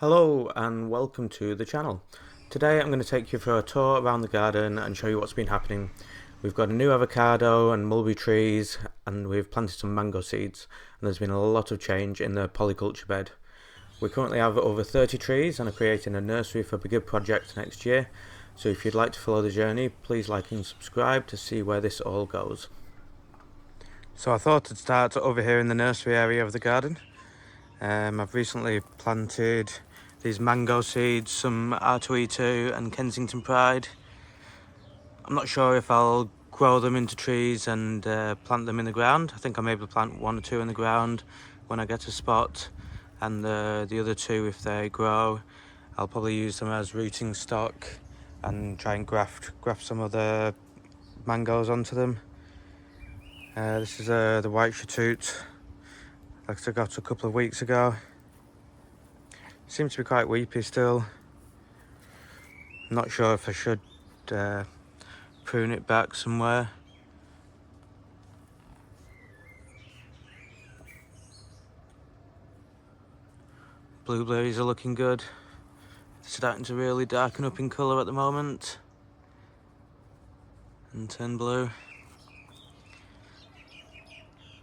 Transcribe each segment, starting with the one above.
Hello and welcome to the channel. Today I'm going to take you for a tour around the garden and show you what's been happening. We've got a new avocado and mulberry trees, and we've planted some mango seeds, and there's been a lot of change in the polyculture bed. We currently have over 30 trees and are creating a nursery for bigger projects next year, so if you'd like to follow the journey, please like and subscribe to see where this all goes. So I thought I'd start over here in the nursery area of the garden. I've recently planted these mango seeds, some R2E2 and Kensington Pride. I'm not sure if I'll grow them into trees and plant them in the ground. I think I'll maybe plant one or two in the ground when I get a spot, and the other two, if they grow, I'll probably use them as rooting stock and try and graft some of the mangoes onto them. This is the white shatoot that I got a couple of weeks ago. Seems to be quite weepy still. I'm not sure if I should prune it back somewhere. Blueberries are looking good. They're starting to really darken up in colour at the moment and turn blue.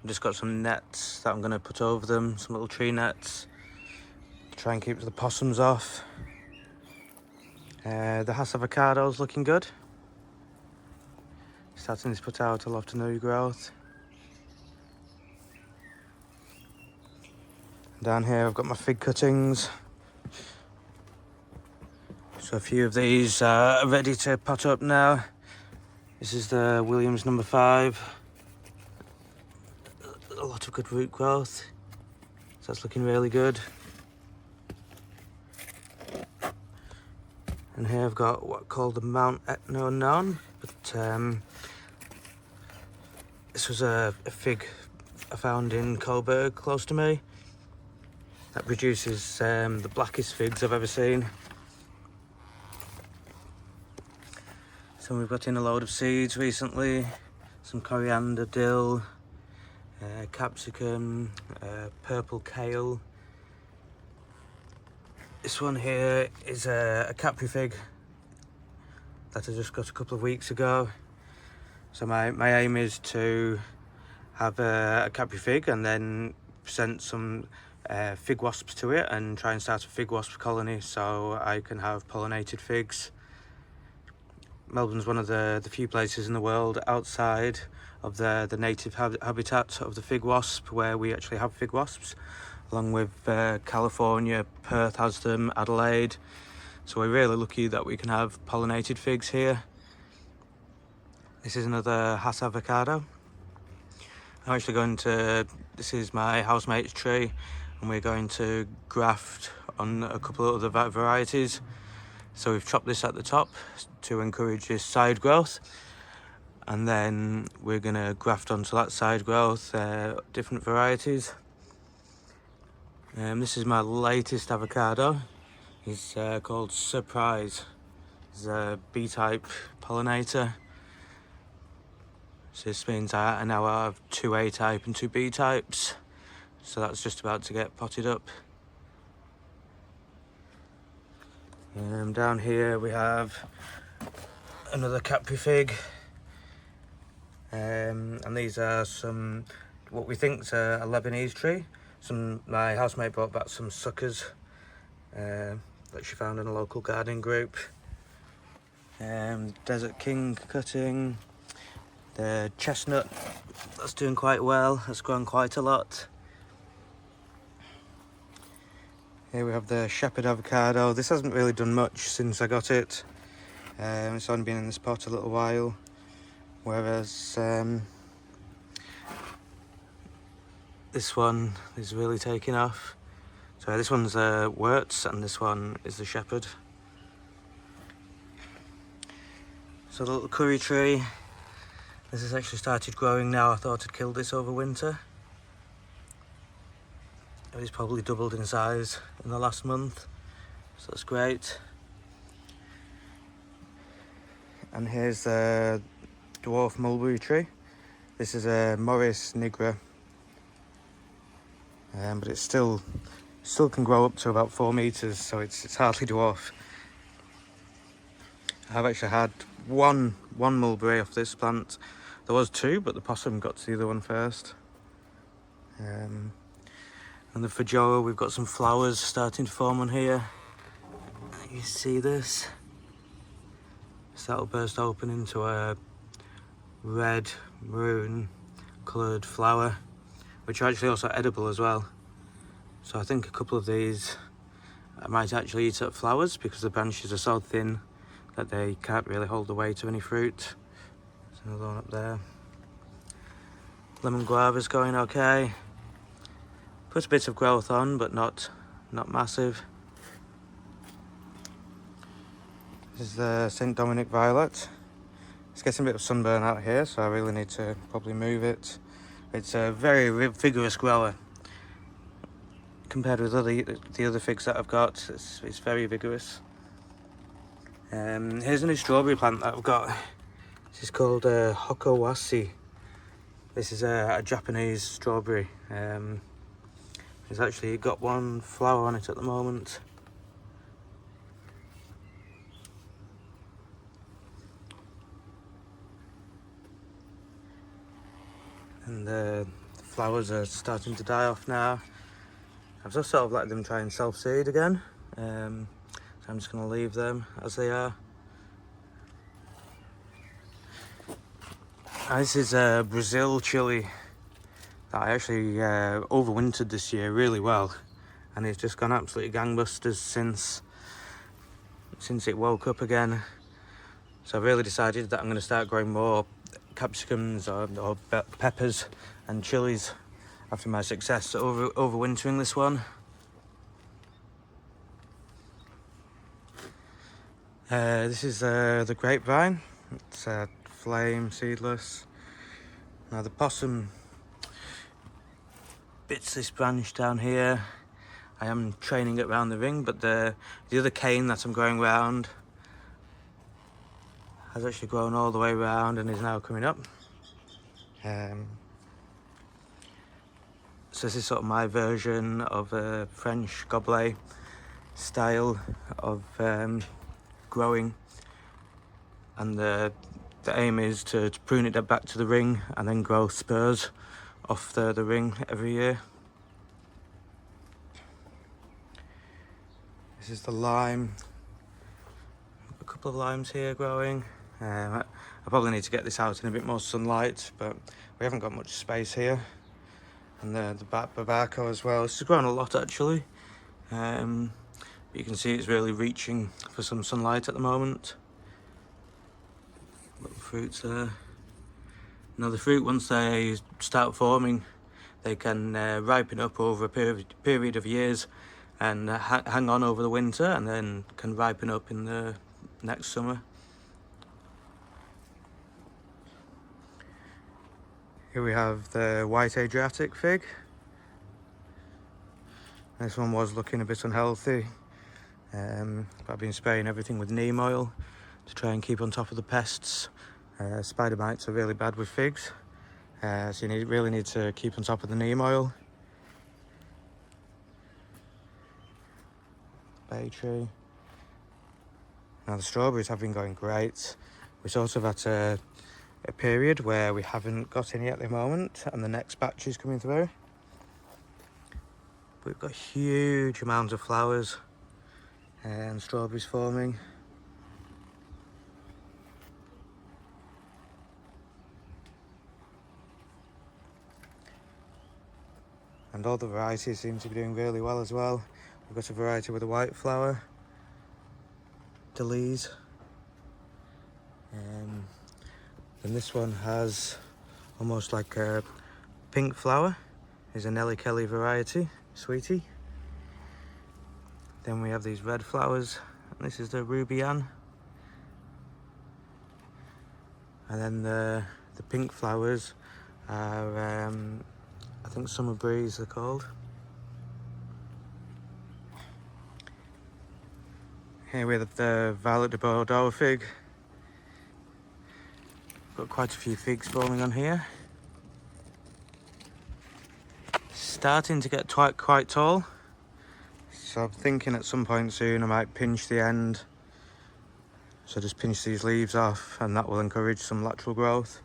I've just got some nets that I'm going to put over them, some little tree nets to try and keep the possums off. The Hass avocado's looking good. Starting to put out a lot of new growth. Down here I've got my fig cuttings. So a few of these are ready to pot up now. This is the Williams number 5. A lot of good root growth. So that's looking really good. And here I've got what I call the Mount Etna Unknown, but this was a fig I found in Coburg, close to me, that produces the blackest figs I've ever seen. So we've got in a load of seeds recently, some coriander, dill, capsicum, purple kale. This one here is a Capri fig that I just got a couple of weeks ago. So my aim is to have a Capri fig and then present some fig wasps to it and try and start a fig wasp colony so I can have pollinated figs. Melbourne's one of the few places in the world outside of the native habitat of the fig wasp where we actually have fig wasps, along with California. Perth has them, Adelaide. So we're really lucky that we can have pollinated figs here. This is another Hass avocado. I'm actually this is my housemate's tree, and we're going to graft on a couple of other varieties. So we've chopped this at the top to encourage this side growth, and then we're going to graft onto that side growth different varieties. This is my latest avocado. It's called Surprise. It's a B-type pollinator. So this means I now have 2 A-type and 2 B-types. So that's just about to get potted up. Down here we have another Capri fig. And these are some, what we think is a Lebanese tree. My housemate brought back some suckers that she found in a local gardening group. Desert King cutting. The chestnut, that's doing quite well, that's grown quite a lot. Here we have the shepherd avocado. This hasn't really done much since I got it. It's only been in this pot a little while, whereas this one is really taking off. So this one's Wirtz and this one is the shepherd. So the little curry tree, this has actually started growing now. I thought I'd killed this over winter. It's probably doubled in size in the last month, so that's great. And here's the dwarf mulberry tree. This is a Morris nigra, but it's still Still can grow up to about 4 meters, so it's hardly dwarf. I've actually had one mulberry off this plant. There was 2, but the possum got to the other one first. And the feijoa, we've got some flowers starting to form on here. You see this? So that'll burst open into a red, maroon coloured flower, which are actually also edible as well. So I think a couple of these I might actually eat up flowers because the branches are so thin that they can't really hold the weight of any fruit. There's another one up there. Lemon guava's going okay. Put a bit of growth on, but not massive. This is the St. Dominic violet. It's getting a bit of sunburn out here, so I really need to probably move it. It's a very vigorous grower. Compared with the other figs that I've got, it's very vigorous. Here's a new strawberry plant that I've got. This is called Hokowasi. This is a Japanese strawberry. It's actually got one flower on it at the moment. And the flowers are starting to die off now. I've just sort of let them try and self-seed again. So I'm just going to leave them as they are. This is a Brazil chili that I actually overwintered this year really well, and it's just gone absolutely gangbusters since it woke up again. So I've really decided that I'm going to start growing more capsicums or peppers and chilies after my success overwintering this one. This is the grapevine. It's flame seedless. Now the possum bits this branch down here. I am training it around the ring, but the other cane that I'm growing round has actually grown all the way around and is now coming up. So this is sort of my version of a French gobelet style of growing, and the aim is to prune it back to the ring and then grow spurs off the ring every year. This is the lime. A couple of limes here growing. I probably need to get this out in a bit more sunlight, but we haven't got much space here. And the Babaco as well. This has grown a lot actually. But you can see it's really reaching for some sunlight at the moment. Little fruits there. Now the fruit, once they start forming, they can ripen up over a period of years and hang on over the winter, and then can ripen up in the next summer. Here we have the white Adriatic fig. This one was looking a bit unhealthy. I've been spraying everything with neem oil to try and keep on top of the pests. Spider mites are really bad with figs, so you really need to keep on top of the neem oil. Bay tree. Now the strawberries have been going great. We sort of at a period where we haven't got any at the moment, and the next batch is coming through. We've got huge amounts of flowers and strawberries forming. And all the varieties seem to be doing really well as well. We've got a variety with a white flower, Delise. And this one has almost like a pink flower. Is a Nelly Kelly variety, sweetie. Then we have these red flowers, and this is the Ruby Ann. And then the pink flowers are, I think Summer Breeze they're called. Here we have the Violet de Bordeaux fig. Got quite a few figs forming on here. Starting to get quite tall. So I'm thinking at some point soon I might pinch the end. So just pinch these leaves off and that will encourage some lateral growth.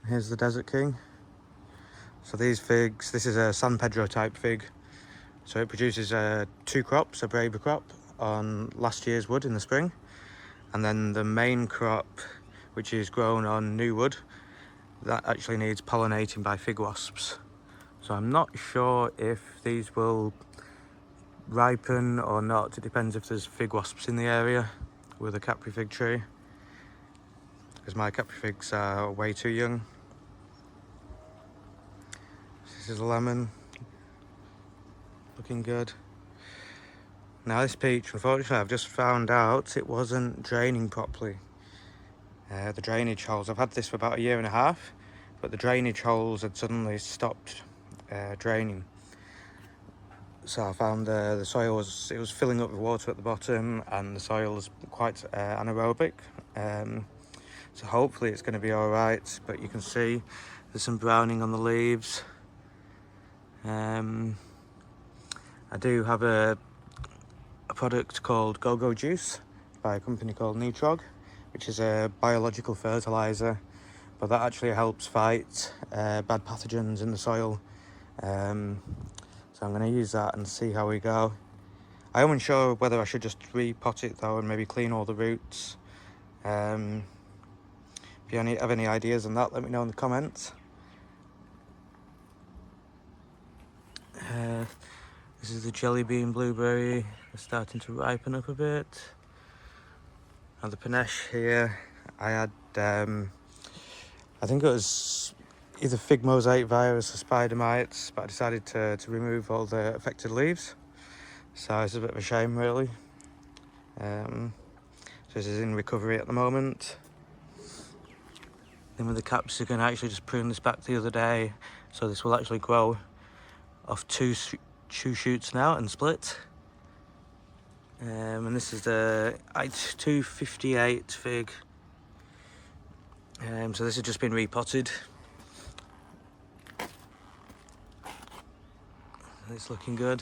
Here's the Desert King. So these figs, this is a San Pedro type fig. So it produces 2 crops, a baby crop on last year's wood in the spring. And then the main crop, which is grown on new wood, that actually needs pollinating by fig wasps. So I'm not sure if these will ripen or not. It depends if there's fig wasps in the area with a Capri fig tree, because my Capri figs are way too young. This is a lemon, looking good. Now this peach, unfortunately I've just found out it wasn't draining properly. The drainage holes, I've had this for about 1.5 years, but the drainage holes had suddenly stopped draining. So I found the soil was filling up with water at the bottom, and the soil is quite anaerobic. So hopefully it's going to be all right. But you can see there's some browning on the leaves. I do have a product called Go-Go Juice by a company called Nitrog, which is a biological fertilizer, but that actually helps fight bad pathogens in the soil. So I'm going to use that and see how we go. I am unsure whether I should just repot it though and maybe clean all the roots. If you have any ideas on that, let me know in the comments. This is the jelly bean blueberry. They're starting to ripen up a bit. Now the panache here, I had, I think it was either fig mosaic virus or spider mites, but I decided to remove all the affected leaves. So it's a bit of a shame really. So this is in recovery at the moment. Then with the capsicum, I actually just pruned this back the other day, so this will actually grow off two shoots now and split. And this is the 258 fig. So this has just been repotted. It's looking good.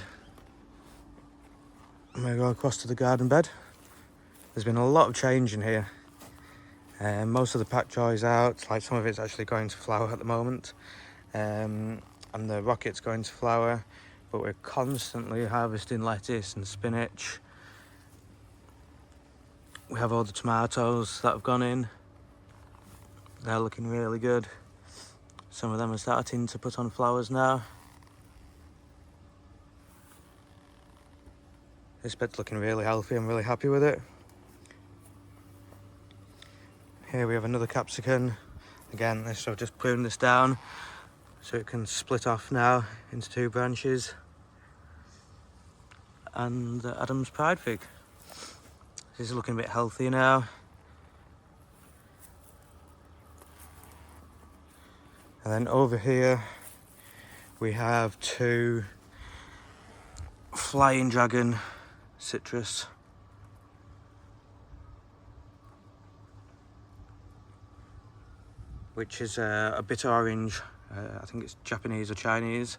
I'm going to go across to the garden bed. There's been a lot of change in here. Most of the pak choi is out, like some of it's actually going to flower at the moment. And the rocket's going to flower, but we're constantly harvesting lettuce and spinach. We have all the tomatoes that have gone in. They're looking really good. Some of them are starting to put on flowers now. This bed's looking really healthy, I'm really happy with it. Here we have another capsicum. Again, I've just pruned this down so it can split off now into 2 branches. And the Adam's Pride fig. This is looking a bit healthier now. And then over here we have 2 Flying Dragon citrus. Which is a bitter orange. I think it's Japanese or Chinese.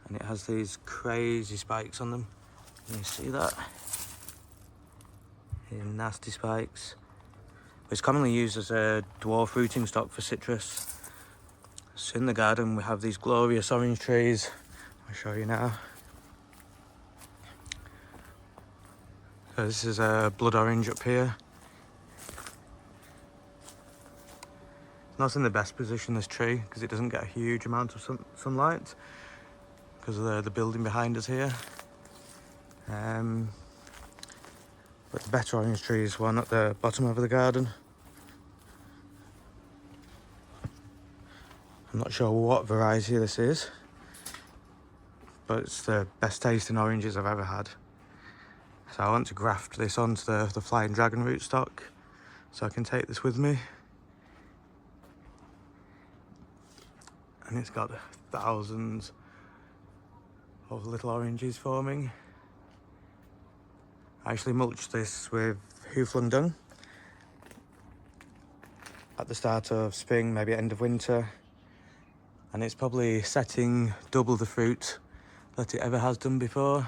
And it has these crazy spikes on them. Can you see that? Yeah, nasty spikes. It's commonly used as a dwarf rooting stock for citrus. So in the garden we have these glorious orange trees. I'll show you now. So this is a blood orange up here. Not in the best position, this tree, because it doesn't get a huge amount of sunlight because of the building behind us here. But the better orange tree is one at the bottom of the garden. I'm not sure what variety this is, but it's the best tasting oranges I've ever had. So I want to graft this onto the Flying Dragon rootstock so I can take this with me. And it's got thousands of little oranges forming. I actually mulched this with Huflung dung at the start of spring, maybe end of winter. and it's probably setting double the fruit that it ever has done before.